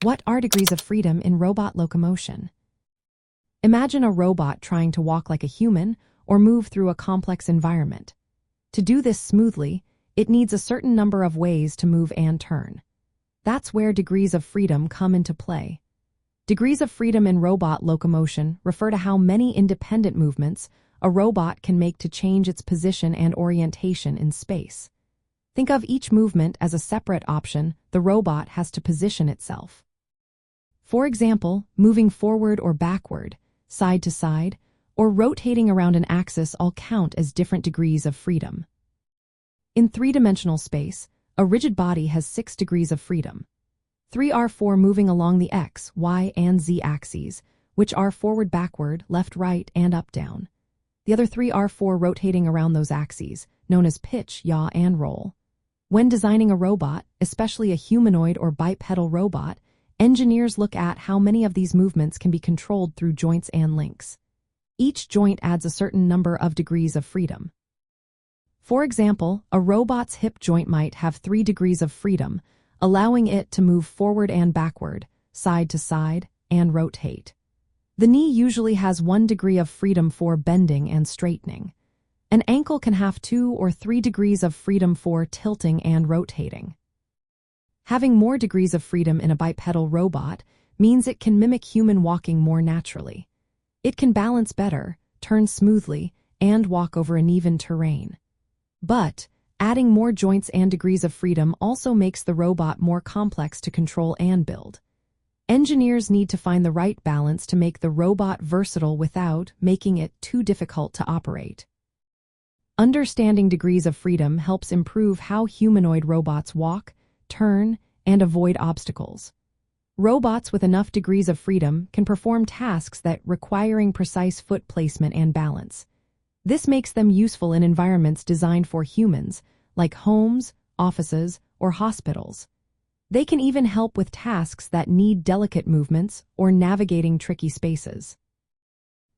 What are degrees of freedom in robot locomotion? Imagine a robot trying to walk like a human or move through a complex environment. To do this smoothly, it needs a certain number of ways to move and turn. That's where degrees of freedom come into play. Degrees of freedom in robot locomotion refer to how many independent movements a robot can make to change its position and orientation in space. Think of each movement as a separate option the robot has to position itself. For example, moving forward or backward, side to side, or rotating around an axis all count as different degrees of freedom. In three-dimensional space, a rigid body has 6 degrees of freedom. 3 are for moving along the X, Y, and Z axes, which are forward, backward, left, right, and up, down. The other 3 are for rotating around those axes, known as pitch, yaw, and roll. When designing a robot, especially a humanoid or bipedal robot, engineers look at how many of these movements can be controlled through joints and links. Each joint adds a certain number of degrees of freedom. For example, a robot's hip joint might have 3 degrees of freedom, allowing it to move forward and backward, side to side, and rotate. The knee usually has 1 degree of freedom for bending and straightening. An ankle can have 2 or 3 degrees of freedom for tilting and rotating. Having more degrees of freedom in a bipedal robot means it can mimic human walking more naturally. It can balance better, turn smoothly, and walk over uneven terrain. But adding more joints and degrees of freedom also makes the robot more complex to control and build. Engineers need to find the right balance to make the robot versatile without making it too difficult to operate. Understanding degrees of freedom helps improve how humanoid robots walk, turn, and avoid obstacles. Robots with enough degrees of freedom can perform tasks that requiring precise foot placement and balance. This makes them useful in environments designed for humans, like homes, offices, or hospitals. They can even help with tasks that need delicate movements or navigating tricky spaces.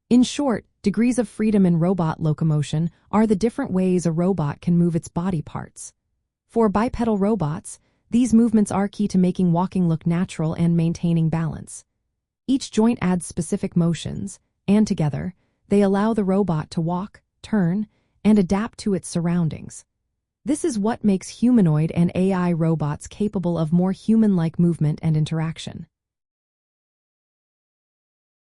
In short, degrees of freedom in robot locomotion are the different ways a robot can move its body parts. For bipedal robots, these movements are key to making walking look natural and maintaining balance. Each joint adds specific motions, and together, they allow the robot to walk, turn, and adapt to its surroundings. This is what makes humanoid and AI robots capable of more human-like movement and interaction.